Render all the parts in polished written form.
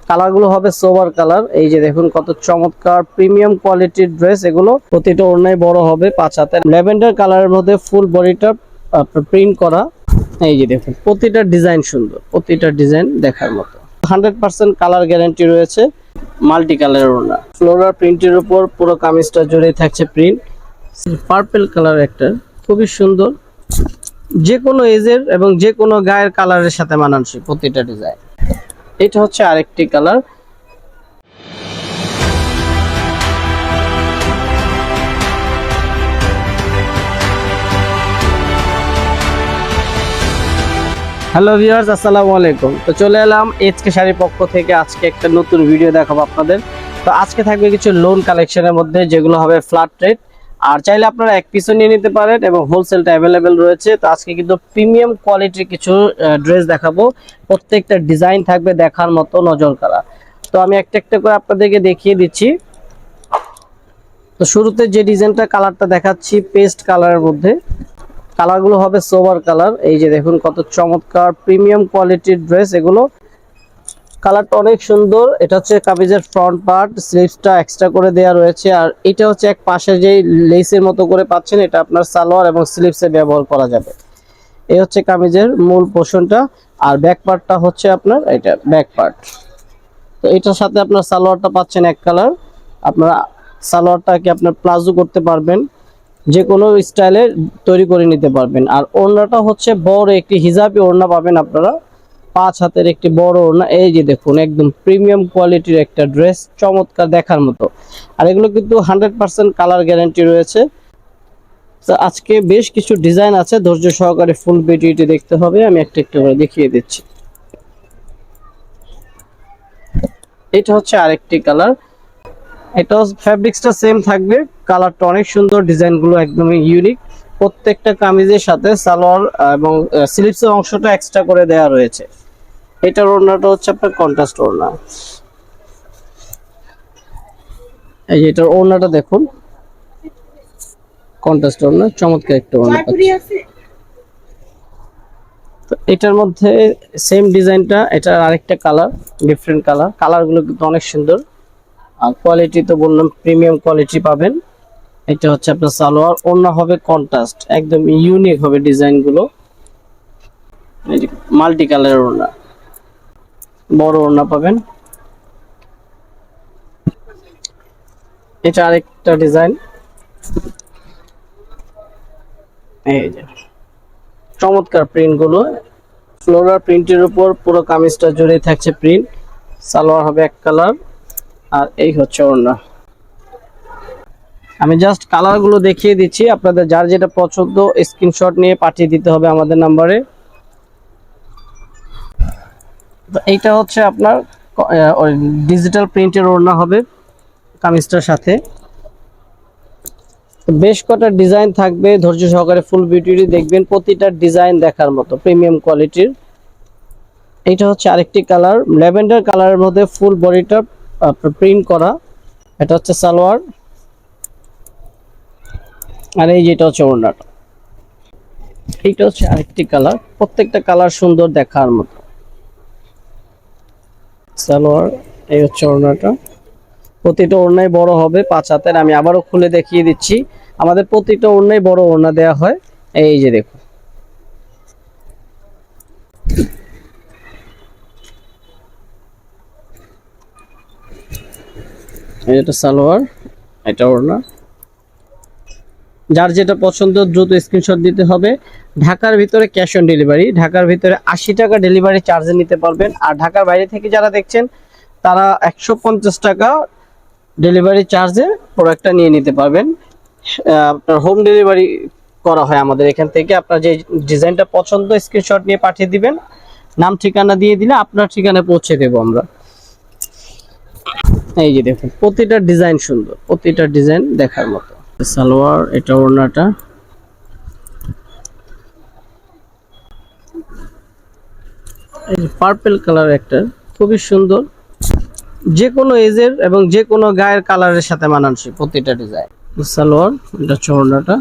কালারগুলো হবে sober colour. এই যে দেখুন কত চমৎকার প্রিমিয়াম কোয়ালিটির ড্রেস এগুলো। প্রতিটা ওড়নায় বড় হবে 5 হাতের। ল্যাভেন্ডার কালারের মধ্যে ফুল বডিটা প্রিন্ট করা। এই যে দেখুন প্রতিটা ডিজাইন সুন্দর, প্রতিটা ডিজাইন দেখার মতো। 100% কালার গ্যারান্টি রয়েছে। মাল্টি কালারের ওড়না, ফ্লোরাল প্রিন্টের উপর পুরো কামিজটা জুড়ে থাকছে প্রিন্ট। পার্পল কালার একটা খুবই সুন্দর, যে কোনো এজের এবং যে কোনো গায়ের কালারের সাথে মানানসই প্রতিটা ডিজাইন। এটা হচ্ছে আরেকটি কালার। হ্যালো ভিউয়ার্স, আসসালামু আলাইকুম। তো চলে এলাম এইচকে শাড়ির পক্ষ থেকে আজকে একটা নতুন ভিডিও দেখাবো আপনাদের। তো আজকে থাকবে কিছু লোন কালেকশনের মধ্যে, যেগুলো হবে ফ্ল্যাট রেট, আর চাইলে আপনারা এক পিসও নিয়ে নিতে পারেন এবং হোলসেলটা অ্যাভেলেবেল রয়েছে। তো আজকে কিন্তু প্রিমিয়াম কোয়ালিটির কিছু ড্রেস দেখাবো। প্রত্যেকটা ডিজাইন থাকবে দেখার মতো, নজর কাড়া। তো আমি একটা একটা করে আপনাদেরকে দেখিয়ে দিচ্ছি। তো শুরুতে যে ডিজাইনটা কালারটা দেখাচ্ছি পেস্ট কালারের মধ্যে, কালারগুলো হবে সোবার কালার। এই যে দেখুন কত চমৎকার প্রিমিয়াম কোয়ালিটির ড্রেস এগুলো। কালারটা অনেক সুন্দর। এটা হচ্ছে কামিজের ফ্রন্ট পার্ট, স্লিভসটা এক্সট্রা করে দেওয়া রয়েছে। আর এটা হচ্ছে এক পাশে যেই লেসের মতো করে পাচ্ছেন, এটা আপনার সালোয়ার এবং স্লিভসে ব্যবহার করা যাবে। এই হচ্ছে কামিজের মূল পোর্শনটা। আর ব্যাক পার্টটা হচ্ছে আপনার এটা ব্যাক পার্ট। তো এটার সাথে আপনার সালোয়ারটা পাচ্ছেন এক কালার। আপনারা সালোয়ারটাকে আপনার প্লাজো করতে পারবেন, যে কোনো স্টাইলে তৈরি করে নিতে পারবেন। আর ওড়নাটা হচ্ছে বড় একটি হিজাবি ওড়না পাবেন আপনারা, 5 হাতের একটি বড় ওড়না। এই যে দেখুন একদম প্রিমিয়াম কোয়ালিটির একটা ড্রেস, চমৎকার দেখার মতো। আর এগুলো কিন্তু 100% কালার গ্যারান্টি রয়েছে। তো আজকে বেশ কিছু ডিজাইন আছে, ধৈর্য সহকারে ফুল ভিডিওটি দেখতে হবে। আমি একটা একটা করে দেখিয়ে দিচ্ছি। এটা হচ্ছে আরেকটি কালার। এটা ফ্যাব্রিক্সটা সেম থাকবে, কালারটা অনেক সুন্দর, ডিজাইনগুলো একদমই ইউনিক। প্রত্যেকটা কামিজের সাথে সালোয়ার এবং স্লিভসের অংশটা এক্সট্রা করে দেওয়া রয়েছে। এটার ওড়নাটা হচ্ছে আপনার কন্ট্রাস্ট ওড়না। এই যে এটার ওড়নাটা দেখুন, কন্ট্রাস্ট ওড়না, চমৎকার একটা ওড়না। তো এটার মধ্যে সেম ডিজাইনটা, এটার আরেকটা কালার, ডিফারেন্ট কালার। কালারগুলো কিন্তু অনেক সুন্দর। আর কোয়ালিটি তো বললাম প্রিমিয়াম কোয়ালিটি পাবেন। এটা হচ্ছে আপনার সালোয়ার, ওড়না হবে কন্ট্রাস্ট, একদম ইউনিক হবে ডিজাইনগুলো। এই যে মাল্টি কালারের ওড়না, বড় ওড়না পাবেন। এটা আরেকটা ডিজাইন। এই যে চমৎকার প্রিন্টগুলো, ফ্লোরাল প্রিন্টের উপর পুরো কামিজটা জুড়ে থাকছে প্রিন্ট। সালোয়ার হবে এক কালার, আর এই হচ্ছে ওড়না। আমি জাস্ট কালারগুলো দেখিয়ে দিচ্ছি, আপনাদের যার যেটা পছন্দ স্ক্রিনশট নিয়ে পাঠিয়ে দিতে হবে আমাদের নাম্বারে। তো এইটা হচ্ছে আপনার ডিজিটাল প্রিন্টের ওড়না হবে কামিজটার সাথে। বেশ কটা ডিজাইন থাকবে, ধৈর্য সহকারে ফুল ভিডিওটি দেখবেন। প্রতিটা ডিজাইন দেখার মতো, প্রিমিয়াম কোয়ালিটির। এইটা হচ্ছে আরেকটি কালার, ল্যাভেন্ডার কালারের মধ্যে ফুল বডিটা প্রিন্ট করা। এটা হচ্ছে সালোয়ার, আর এই যেটা হচ্ছে ওড়নাটা। এইটা হচ্ছে আরেকটি কালার, প্রত্যেকটা কালার সুন্দর দেখার মতো। সালোয়ার, এই হচ্ছে ওড়নাটা। প্রতিটা ওড়নায় বড় হবে 5 হাতের। আমি আবারও খুলে দেখিয়ে দিচ্ছি, আমাদের প্রতিটা ওড়নায় বড় ওড়না দেওয়া হয়। এই যে দেখুন, এটা সালোয়ার, এটা ওড়না। যার যেটা পছন্দ দ্রুত স্ক্রিনশট দিতে হবে। ঢাকার ভিতরে ক্যাশ অন ডেলিভারি, ঢাকার ভিতরে 80 টাকা ডেলিভারি চার্জে নিতে পারবেন। আর ঢাকার বাইরে থেকে যারা দেখছেন তারা 150 টাকা ডেলিভারি চার্জে প্রোডাক্টটা নিয়ে নিতে পারবেন। আপনার হোম ডেলিভারি করা হয় আমাদের এখান থেকে। আপনার যে ডিজাইনটা পছন্দ স্ক্রিনশট নিয়ে পাঠিয়ে দিবেন, নাম ঠিকানা দিয়ে দিলে আপনার ঠিকানায় পৌঁছে দেব আমরা। এই যে দেখুন প্রতিটা ডিজাইন সুন্দর, প্রতিটা ডিজাইন দেখার মতো। সালোয়ার, এটা ওড়নাটা। এই যে পার্পল কালার একটা খুবই সুন্দর, যে কোনো এজের এবং যে কোনো গায়ের কালারের সাথে মানানসই প্রতিটা ডিজাইন। সালোয়ার, এটা ওড়নাটা।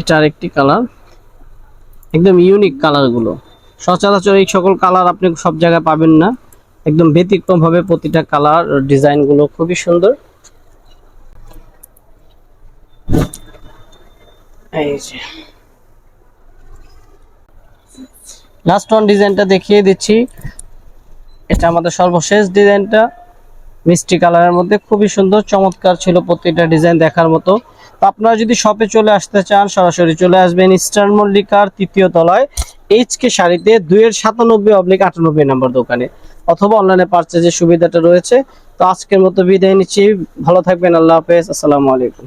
এটা আরেকটি কালার, একদম ইউনিক কালারগুলো, সচরাচর এই সকল কালার আপনি সব জায়গায় পাবেন না, একদম ব্যতিক্রম ভাবে প্রতিটা কালার ডিজাইন গুলো খুবই সুন্দর। এই যে লাস্ট ওয়ান ডিজাইনটা দেখিয়ে দিচ্ছি, এটা আমাদের সর্বশেষ ডিজাইনটা মিষ্টি কালারের মধ্যে খুবই সুন্দর চমৎকার ছিল, প্রতিটা ডিজাইন দেখার মতো। তো আপনারা যদি শপে চলে আসতে চান সরাসরি চলে আসবেন ইস্টার্ন মল্লিকার 3য় তলায় এইচকে শাড়িতে 297/98 নম্বর দোকানে, অথবা অনলাইনে পারচেজের সুবিধাটা রয়েছে। তো আজকের মতো বিদায় নিচ্ছি, ভালো থাকবেন, আল্লাহ হাফেজ, আসসালামু আলাইকুম।